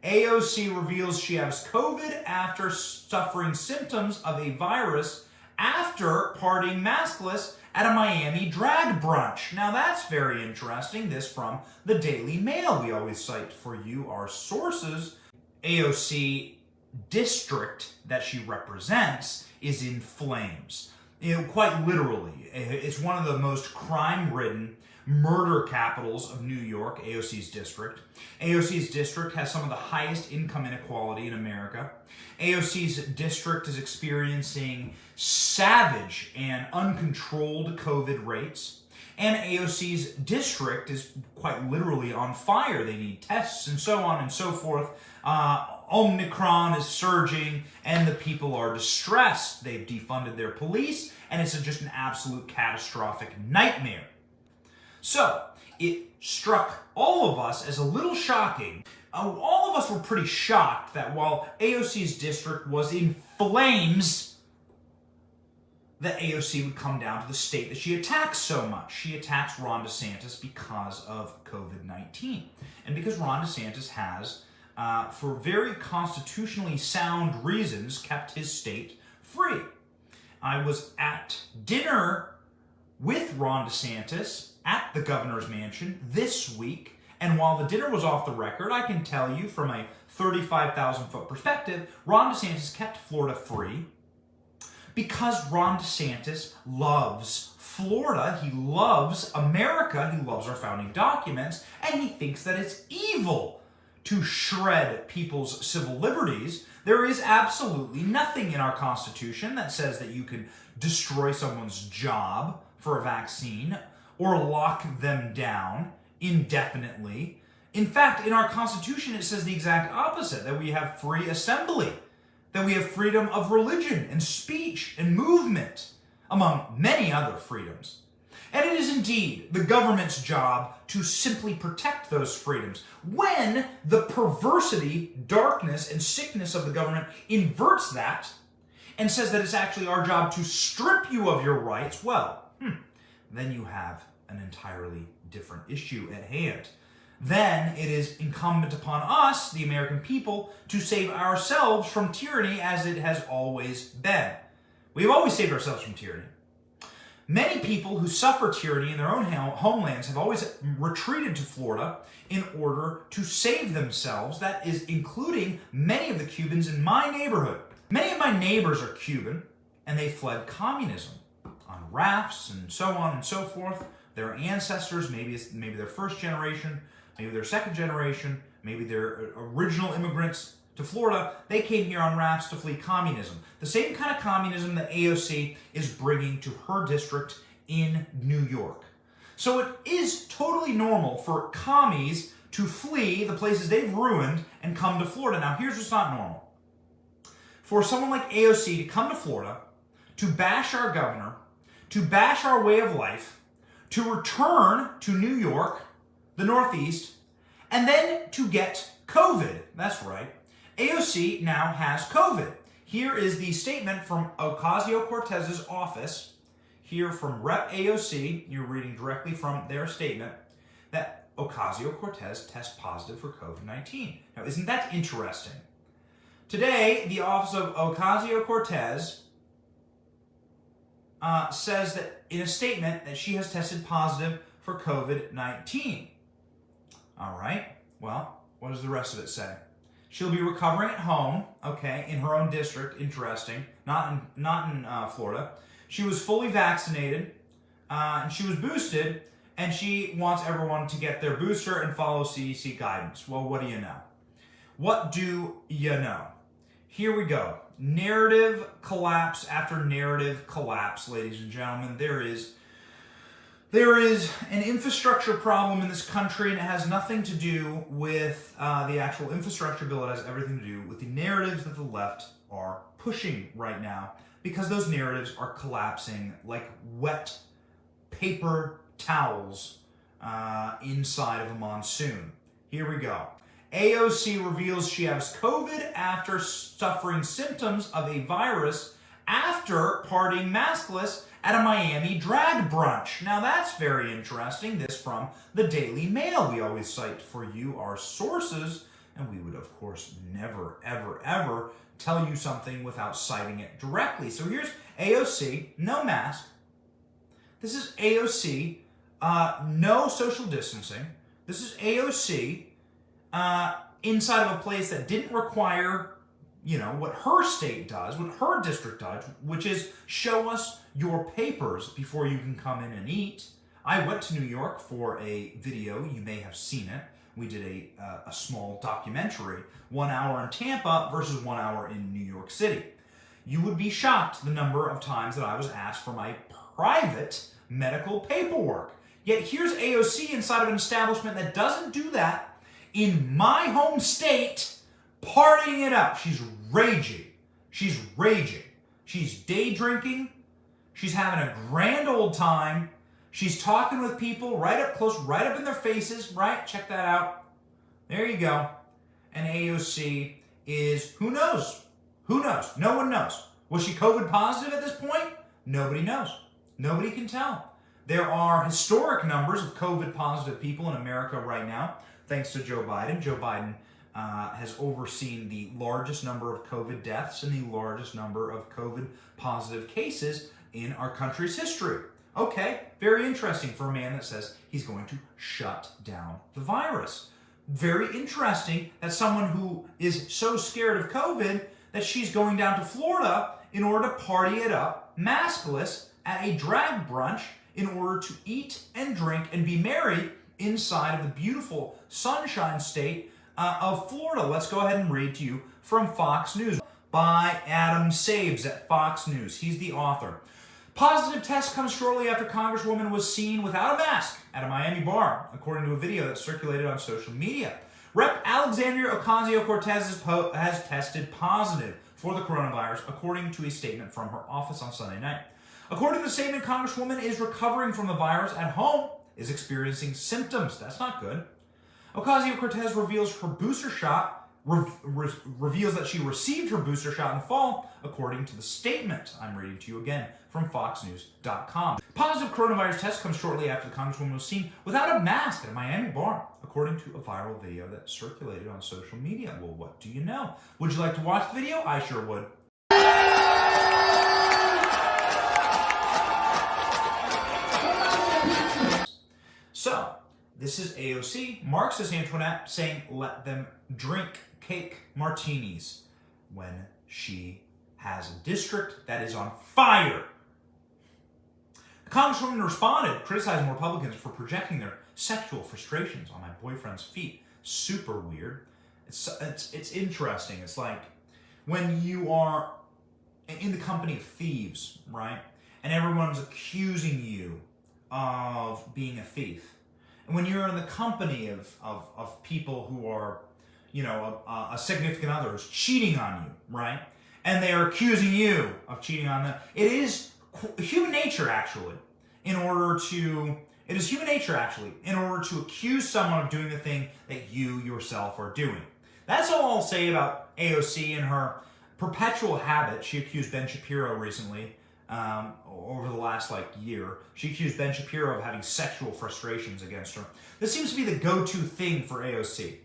AOC reveals she has COVID after suffering symptoms of a virus after partying maskless at a Miami drag brunch. Now that's very interesting. This from the Daily Mail. We always cite for you our sources. AOC district that she represents is in flames. Quite literally. It's one of the most crime-ridden murder capitals of New York, AOC's district. AOC's district has some of the highest income inequality in America. AOC's district is experiencing savage and uncontrolled COVID rates. And AOC's district is quite literally on fire. They need tests and so on and so forth. Omicron is surging and the people are distressed. They've defunded their police and it's just an absolute catastrophic nightmare. So, it struck all of us as a little shocking. All of us were pretty shocked that while AOC's district was in flames, that AOC would come down to the state that she attacks so much. She attacks Ron DeSantis because of COVID-19. And because Ron DeSantis has, for very constitutionally sound reasons, kept his state free. I was at dinner with Ron DeSantis at the governor's mansion this week, and while the dinner was off the record, I can tell you from a 35,000-foot perspective, Ron DeSantis kept Florida free because Ron DeSantis loves Florida, he loves America, he loves our founding documents, and he thinks that it's evil to shred people's civil liberties. There is absolutely nothing in our Constitution that says that you can destroy someone's job for a vaccine or lock them down indefinitely. In fact, in our Constitution, it says the exact opposite, that we have free assembly, that we have freedom of religion and speech and movement, among many other freedoms. And it is indeed the government's job to simply protect those freedoms. When the perversity, darkness, and sickness of the government inverts that and says that it's actually our job to strip you of your rights, well, then you have an entirely different issue at hand. Then it is incumbent upon us, the American people, to save ourselves from tyranny as it has always been. We have always saved ourselves from tyranny. Many people who suffer tyranny in their own homelands have always retreated to Florida in order to save themselves. That is including many of the Cubans in my neighborhood. Many of my neighbors are Cuban, and they fled communism on rafts and so on and so forth. Their ancestors, maybe their first generation, maybe their second generation, maybe they're original immigrants to Florida, they came here on rafts to flee communism. The same kind of communism that AOC is bringing to her district in New York. So it is totally normal for commies to flee the places they've ruined and come to Florida. Now, here's what's not normal. For someone like AOC to come to Florida, to bash our governor, to bash our way of life, to return to New York, the Northeast, and then to get COVID. That's right. AOC now has COVID. Here is the statement from Ocasio-Cortez's office, here from Rep. AOC, you're reading directly from their statement, that Ocasio-Cortez tests positive for COVID-19. Now, isn't that interesting? Today, the office of Ocasio-Cortez says that in a statement that she has tested positive for COVID-19. All right, well, what does the rest of it say? She'll be recovering at home, okay, in her own district, interesting, not in Florida. She was fully vaccinated, and she was boosted, and she wants everyone to get their booster and follow CDC guidance. Well, what do you know? What do you know? Here we go. Narrative collapse after narrative collapse, ladies and gentlemen. There is an infrastructure problem in this country, and it has nothing to do with the actual infrastructure bill. It has everything to do with the narratives that the left are pushing right now, because those narratives are collapsing like wet paper towels inside of a monsoon. Here we go. AOC reveals she has COVID after suffering symptoms of a virus after partying maskless at a Miami drag brunch. Now that's very interesting. This from the Daily Mail. We always cite for you our sources. And we would, of course, never, ever, ever tell you something without citing it directly. So here's AOC, no mask. This is AOC, no social distancing. This is AOC inside of a place that didn't require, what her state does, what her district does, which is show us your papers before you can come in and eat. I went to New York for a video. You may have seen it. We did a small documentary, 1 hour in Tampa versus 1 hour in New York City. You would be shocked the number of times that I was asked for my private medical paperwork. Yet here's AOC inside of an establishment that doesn't do that in my home state, partying it up. She's raging. She's raging. She's day drinking. She's having a grand old time. She's talking with people right up close, right up in their faces, right? Check that out. There you go. And AOC is, who knows? Who knows? No one knows. Was she COVID positive at this point? Nobody knows. Nobody can tell. There are historic numbers of COVID positive people in America right now, thanks to Joe Biden. Joe Biden has overseen the largest number of COVID deaths and the largest number of COVID positive cases in our country's history. Okay, very interesting for a man that says he's going to shut down the virus. Very interesting that someone who is so scared of COVID that she's going down to Florida in order to party it up, maskless, at a drag brunch in order to eat and drink and be merry inside of the beautiful sunshine state of Florida. Let's go ahead and read to you from Fox News by Adam Sabes at Fox News. He's the author. Positive test comes shortly after Congresswoman was seen without a mask at a Miami bar, according to a video that circulated on social media. Rep. Alexandria Ocasio-Cortez has tested positive for the coronavirus, according to a statement from her office on Sunday night. According to the statement, Congresswoman is recovering from the virus at home, is experiencing symptoms. That's not good. Ocasio-Cortez reveals her booster shot, reveals that she received her booster shot in the fall, according to the statement. I'm reading to you again from foxnews.com. Positive coronavirus test comes shortly after the Congresswoman was seen without a mask at a Miami bar, according to a viral video that circulated on social media. Well, what do you know? Would you like to watch the video? I sure would. So, this is AOC, Marxist Antoinette, saying let them drink cake martinis when she has a district that is on fire. The Congresswoman responded, criticizing Republicans for projecting their sexual frustrations on my boyfriend's feet. Super weird. It's interesting. It's like when you are in the company of thieves, right? And everyone's accusing you of being a thief. And when you're in the company of people who are, a significant other is cheating on you, right? And they are accusing you of cheating on them. It is human nature, actually, in order to accuse someone of doing the thing that you yourself are doing. That's all I'll say about AOC and her perpetual habit. She accused Ben Shapiro recently, over the last year. She accused Ben Shapiro of having sexual frustrations against her. This seems to be the go-to thing for AOC.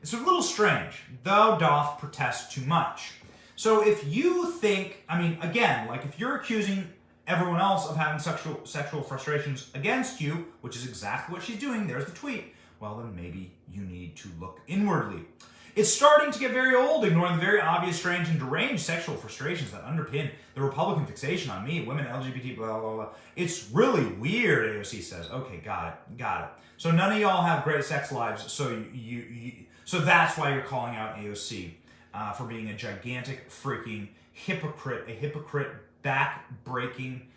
It's a little strange, though doth protest too much. So if you think, if you're accusing everyone else of having sexual frustrations against you, which is exactly what she's doing, there's the tweet, well then maybe you need to look inwardly. It's starting to get very old, ignoring the very obvious, strange, and deranged sexual frustrations that underpin the Republican fixation on me, women, LGBT, blah, blah, blah. It's really weird, AOC says. Okay, got it. So none of y'all have great sex lives, so so that's why you're calling out AOC for being a gigantic freaking hypocrite, back-breaking,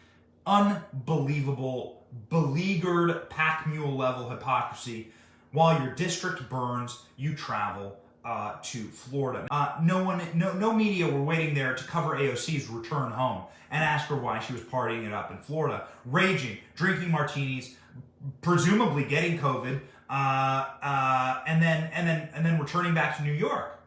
unbelievable, beleaguered, pack mule level hypocrisy. While your district burns, you travel to Florida. No media were waiting there to cover AOC's return home and ask her why she was partying it up in Florida, raging, drinking martinis, presumably getting COVID, and then returning back to New York.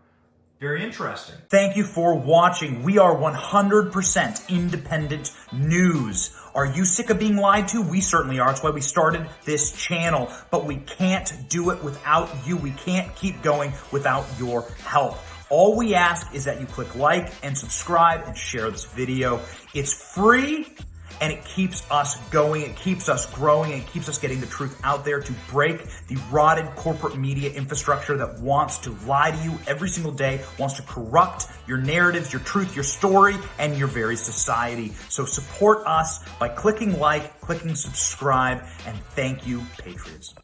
Very interesting. Thank you for watching. We are 100% independent news. Are you sick of being lied to? We certainly are. That's why we started this channel. But we can't do it without you. We can't keep going without your help. All we ask is that you click like and subscribe and share this video. It's free. And it keeps us going, it keeps us growing, it keeps us getting the truth out there to break the rotted corporate media infrastructure that wants to lie to you every single day, wants to corrupt your narratives, your truth, your story, and your very society. So support us by clicking like, clicking subscribe, and thank you, Patriots.